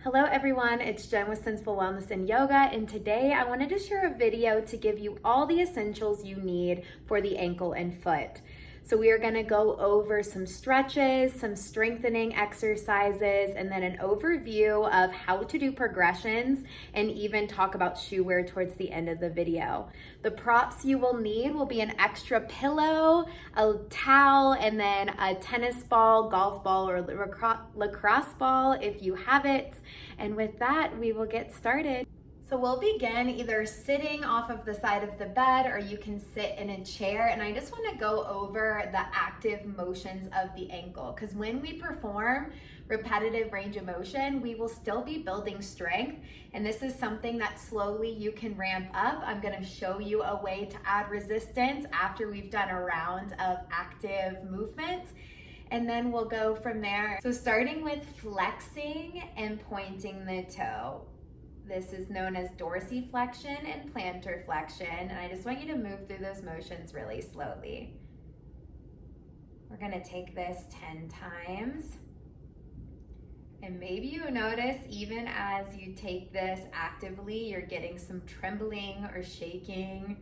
Hello everyone, it's Jen with Sensible Wellness and Yoga, and today I wanted to share a video to give you all the essentials you need for the ankle and foot. So we are going to go over some stretches, some strengthening exercises, and then an overview of how to do progressions, and even talk about shoe wear towards the end of the video. The props you will need will be an extra pillow, a towel, and then a tennis ball, golf ball, or lacrosse ball if you have it. And with that, we will get started. So we'll begin either sitting off of the side of the bed, or you can sit in a chair. And I just want to go over the active motions of the ankle, because when we perform repetitive range of motion, we will still be building strength. And this is something that slowly you can ramp up. I'm going to show you a way to add resistance after we've done a round of active movement. And then we'll go from there. So starting with flexing and pointing the toe. This is known as dorsiflexion and plantar flexion, and I just want you to move through those motions really slowly. We're gonna take this 10 times. And maybe you notice even as you take this actively, you're getting some trembling or shaking.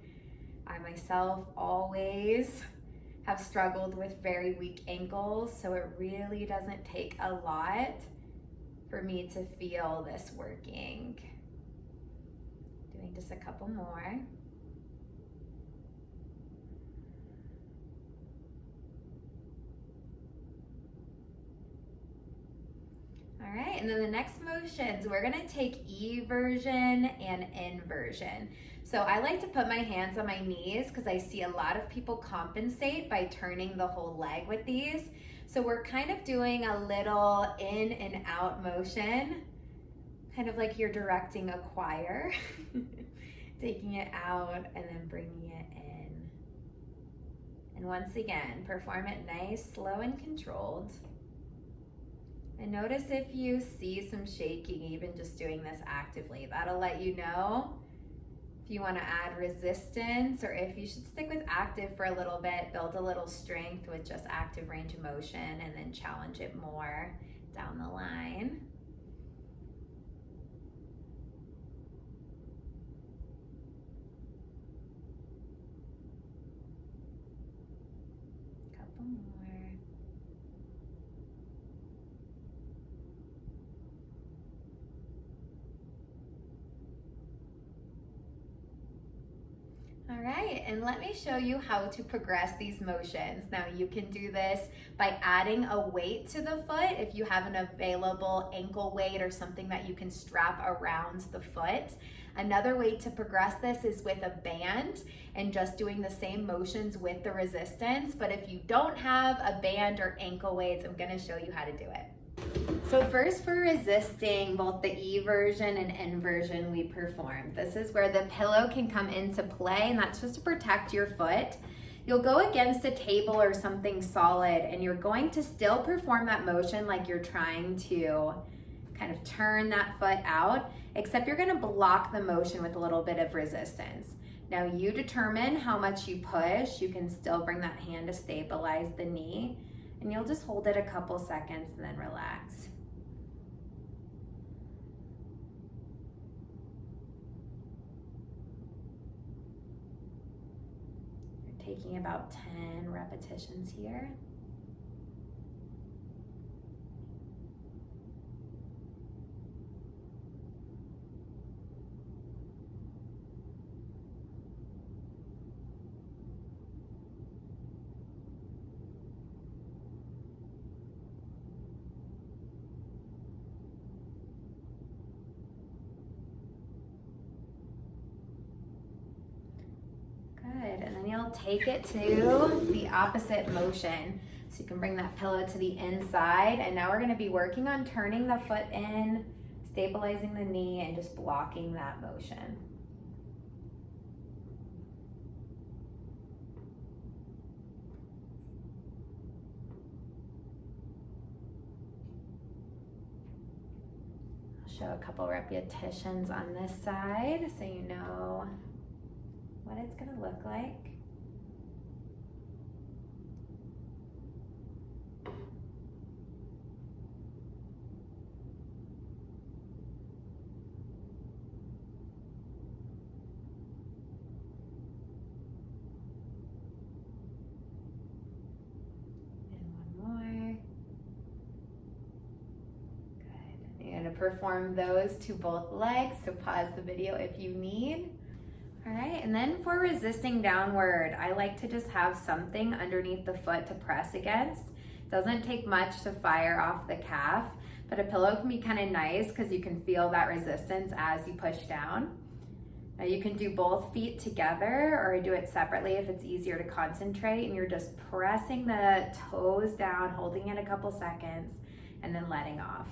I myself always have struggled with very weak ankles, so it really doesn't take a lot for me to feel this working. Doing just a couple more. All right, and then the next motions, we're gonna take eversion and inversion. So I like to put my hands on my knees because I see a lot of people compensate by turning the whole leg with these. So we're kind of doing a little in and out motion, kind of like you're directing a choir. Taking it out and then bringing it in. And once again, perform it nice, slow, and controlled. And notice if you see some shaking, even just doing this actively. That'll let you know if you want to add resistance, or if you should stick with active for a little bit, build a little strength with just active range of motion, and then challenge it more down the line. Couple more. All right, and let me show you how to progress these motions. Now you can do this by adding a weight to the foot if you have an available ankle weight or something that you can strap around the foot. Another way to progress this is with a band and just doing the same motions with the resistance. But if you don't have a band or ankle weights, I'm gonna show you how to do it. So first, for resisting both the eversion and inversion we performed, this is where the pillow can come into play, and that's just to protect your foot. You'll go against a table or something solid, and you're going to still perform that motion like you're trying to kind of turn that foot out, except you're gonna block the motion with a little bit of resistance. Now you determine how much you push. You can still bring that hand to stabilize the knee, and you'll just hold it a couple seconds and then relax. You're taking about 10 repetitions here. Good, and then you'll take it to the opposite motion. So you can bring that pillow to the inside, and now we're gonna be working on turning the foot in, stabilizing the knee, and just blocking that motion. I'll show a couple repetitions on this side so you know what it's gonna look like. perform those to both legs, so pause the video if you need. All right, and then for resisting downward, I like to just have something underneath the foot to press against. It doesn't take much to fire off the calf, but a pillow can be kind of nice because you can feel that resistance as you push down. Now you can do both feet together or do it separately if it's easier to concentrate, and you're just pressing the toes down, holding it a couple seconds, and then letting off.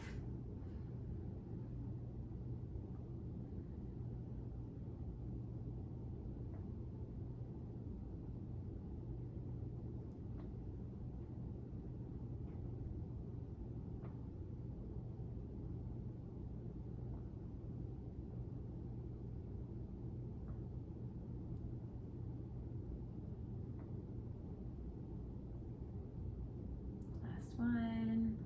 One.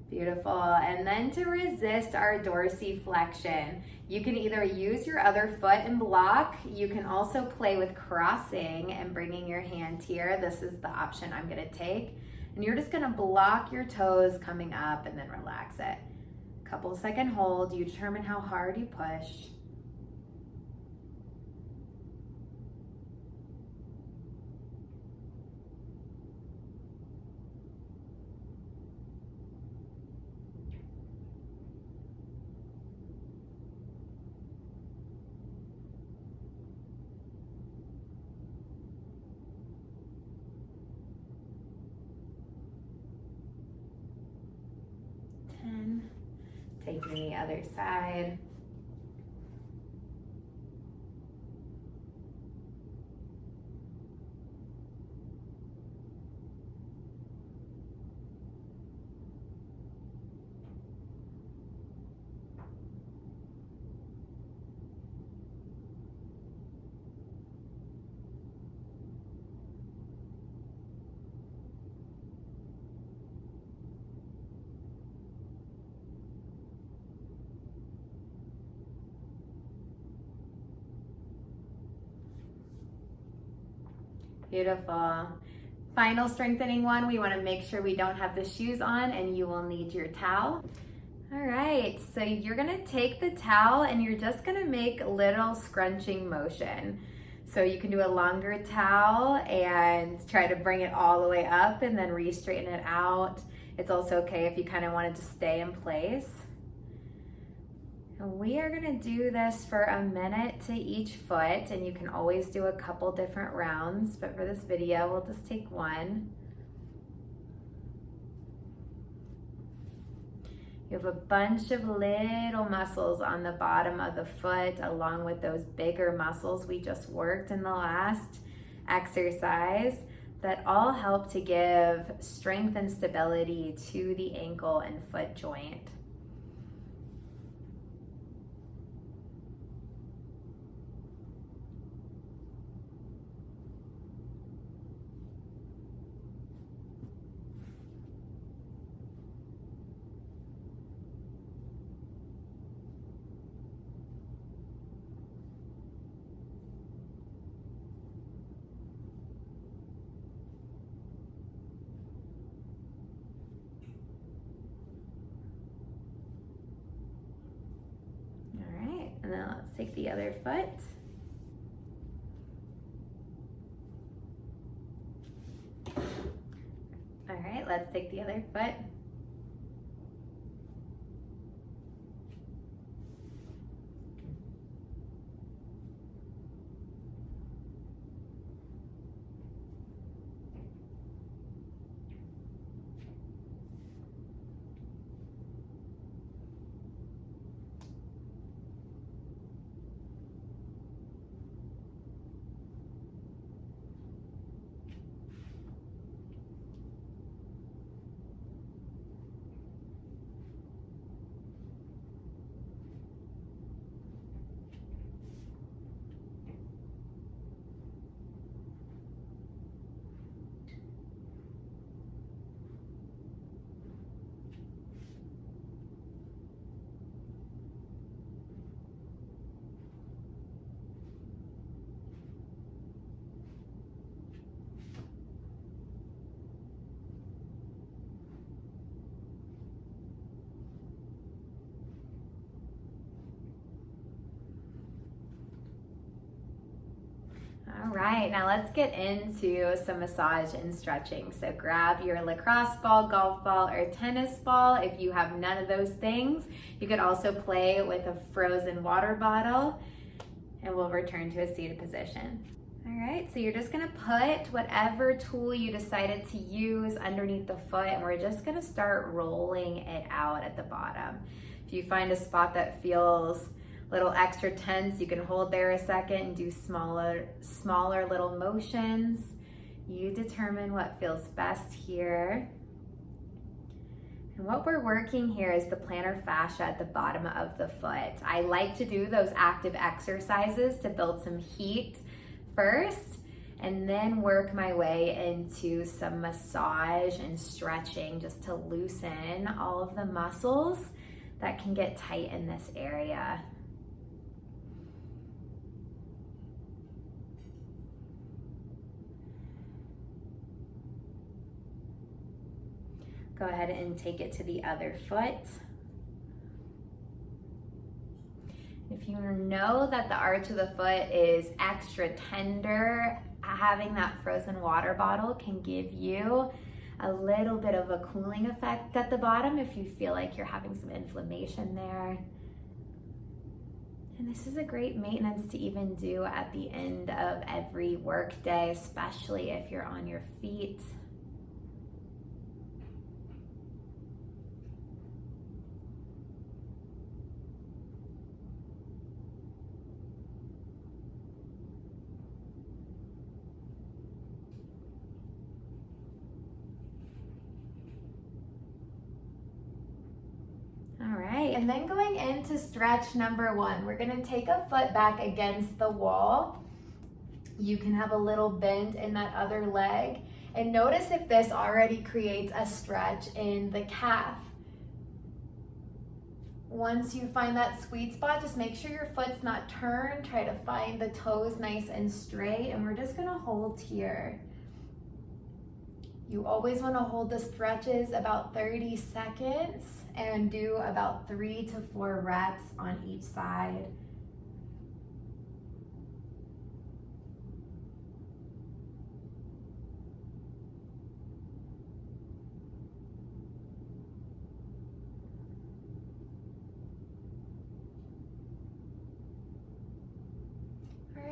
Beautiful. And then to resist our dorsiflexion, you can either use your other foot and block. You can also play with crossing and bringing your hand here. This is the option I'm going to take. And you're just going to block your toes coming up and then relax it. Couple second hold. You determine how hard you push. Taking the other side. Beautiful. Final strengthening one, we want to make sure we don't have the shoes on, and you will need your towel. All right, so you're gonna take the towel and you're just gonna make little scrunching motion. So you can do a longer towel and try to bring it all the way up and then re-straighten it out. It's also okay if you kind of wanted to stay in place. We are gonna do this for a minute to each foot, and you can always do a couple different rounds, but for this video, we'll just take one. You have a bunch of little muscles on the bottom of the foot, along with those bigger muscles we just worked in the last exercise, that all help to give strength and stability to the ankle and foot joint. And then let's take the other foot. All right, let's take the other foot. All right, now let's get into some massage and stretching. So grab your lacrosse ball, golf ball, or tennis ball. If you have none of those things, you could also play with a frozen water bottle, and we'll return to a seated position. All right, so you're just gonna put whatever tool you decided to use underneath the foot, and we're just gonna start rolling it out at the bottom. If you find a spot that feels a little extra tense, you can hold there a second and do smaller little motions. You determine what feels best here. And what we're working here is the plantar fascia at the bottom of the foot. I like to do those active exercises to build some heat first, and then work my way into some massage and stretching just to loosen all of the muscles that can get tight in this area. Go ahead and take it to the other foot. If you know that the arch of the foot is extra tender, having that frozen water bottle can give you a little bit of a cooling effect at the bottom if you feel like you're having some inflammation there. And this is a great maintenance to even do at the end of every work day, especially if you're on your feet. All right, and then going into stretch number 1, we're gonna take a foot back against the wall. You can have a little bend in that other leg, and notice if this already creates a stretch in the calf. Once you find that sweet spot, just make sure your foot's not turned. Try to find the toes nice and straight, and we're just gonna hold here. You always want to hold the stretches about 30 seconds and do about 3 to 4 reps on each side.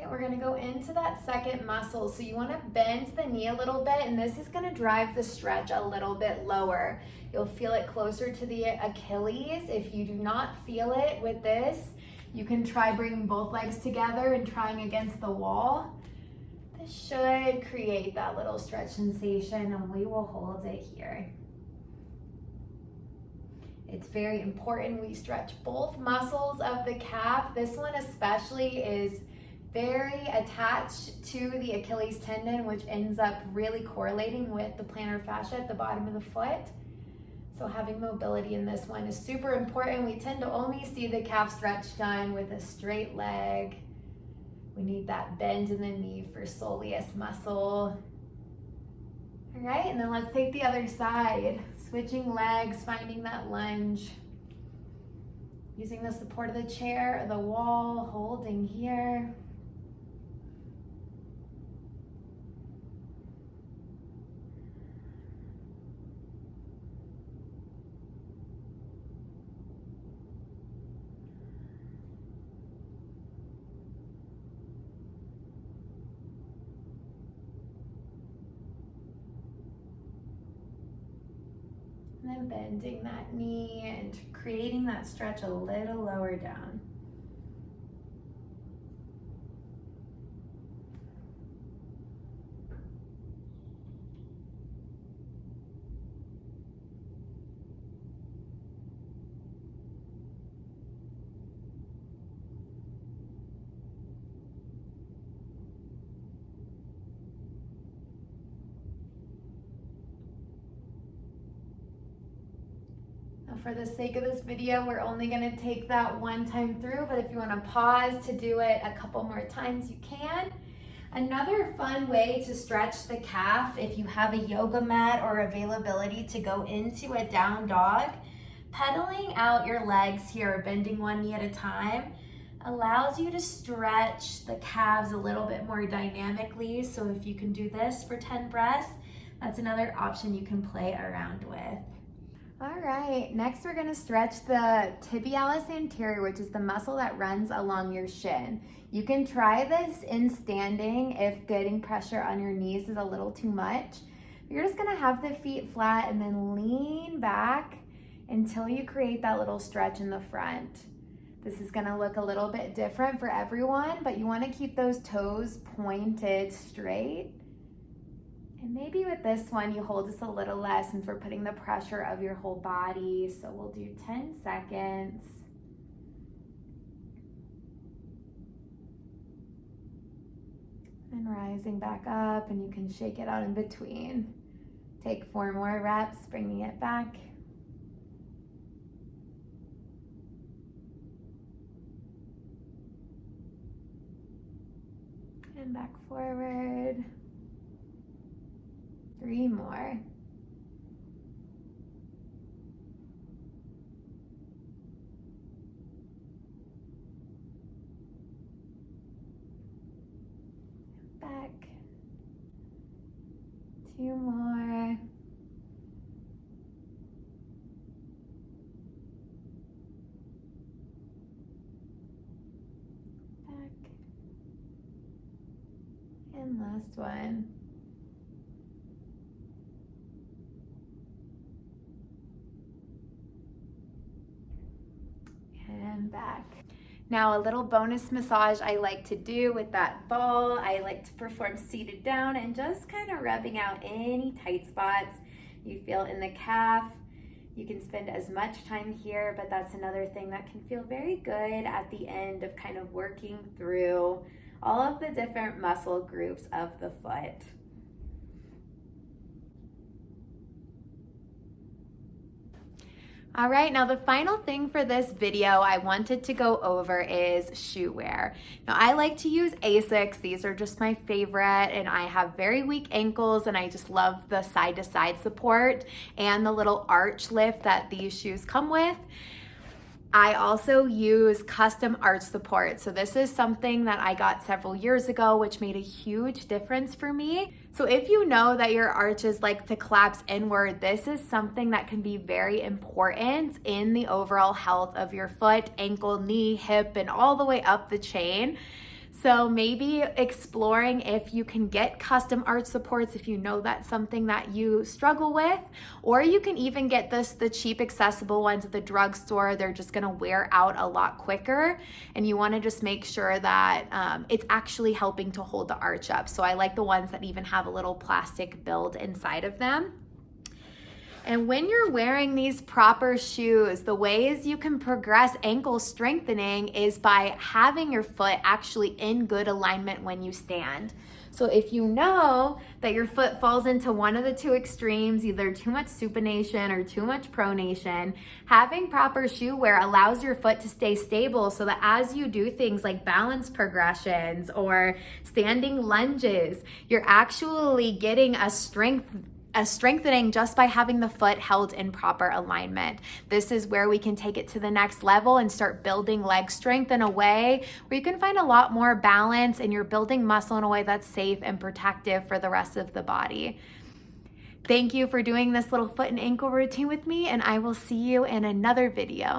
We're gonna go into that second muscle. So you wanna bend the knee a little bit, and this is gonna drive the stretch a little bit lower. You'll feel it closer to the Achilles. If you do not feel it with this, you can try bringing both legs together and trying against the wall. This should create that little stretch sensation, and we will hold it here. It's very important we stretch both muscles of the calf. This one especially is very attached to the Achilles tendon, which ends up really correlating with the plantar fascia at the bottom of the foot. So having mobility in this one is super important. We tend to only see the calf stretch done with a straight leg. We need that bend in the knee for soleus muscle. All right, and then let's take the other side. Switching legs, finding that lunge. Using the support of the chair or the wall, holding here. And then bending that knee and creating that stretch a little lower down. For the sake of this video, we're only gonna take that one time through, but if you wanna pause to do it a couple more times, you can. Another fun way to stretch the calf, if you have a yoga mat or availability to go into a down dog, pedaling out your legs here, bending one knee at a time, allows you to stretch the calves a little bit more dynamically. So if you can do this for 10 breaths, that's another option you can play around with. All right, next we're gonna stretch the tibialis anterior, which is the muscle that runs along your shin. You can try this in standing if getting pressure on your knees is a little too much. You're just gonna have the feet flat and then lean back until you create that little stretch in the front. This is gonna look a little bit different for everyone, but you wanna keep those toes pointed straight. And maybe with this one, you hold just a little less since we're putting the pressure of your whole body. So we'll do 10 seconds. And rising back up, and you can shake it out in between. Take 4 more reps, bringing it back. And back forward. 3 more. Back. 2 more. Back. And last one. And back. Now a little bonus massage I like to do with that ball. I like to perform seated down and just kind of rubbing out any tight spots you feel in the calf. You can spend as much time here, but that's another thing that can feel very good at the end of kind of working through all of the different muscle groups of the foot. All right, now the final thing for this video I wanted to go over is shoe wear. Now I like to use Asics. These are just my favorite, and I have very weak ankles, and I just love the side-to-side support and the little arch lift that these shoes come with. I also use custom arch support. So this is something that I got several years ago, which made a huge difference for me. So if you know that your arches like to collapse inward, this is something that can be very important in the overall health of your foot, ankle, knee, hip, and all the way up the chain. So maybe exploring if you can get custom arch supports if you know that's something that you struggle with, or you can even get the cheap accessible ones at the drugstore. They're just gonna wear out a lot quicker, and you wanna just make sure that it's actually helping to hold the arch up. So I like the ones that even have a little plastic build inside of them. And when you're wearing these proper shoes, the ways you can progress ankle strengthening is by having your foot actually in good alignment when you stand. So if you know that your foot falls into one of the two extremes, either too much supination or too much pronation, having proper shoe wear allows your foot to stay stable so that as you do things like balance progressions or standing lunges, you're actually getting a strengthening just by having the foot held in proper alignment. This is where we can take it to the next level and start building leg strength in a way where you can find a lot more balance and you're building muscle in a way that's safe and protective for the rest of the body. Thank you for doing this little foot and ankle routine with me, and I will see you in another video.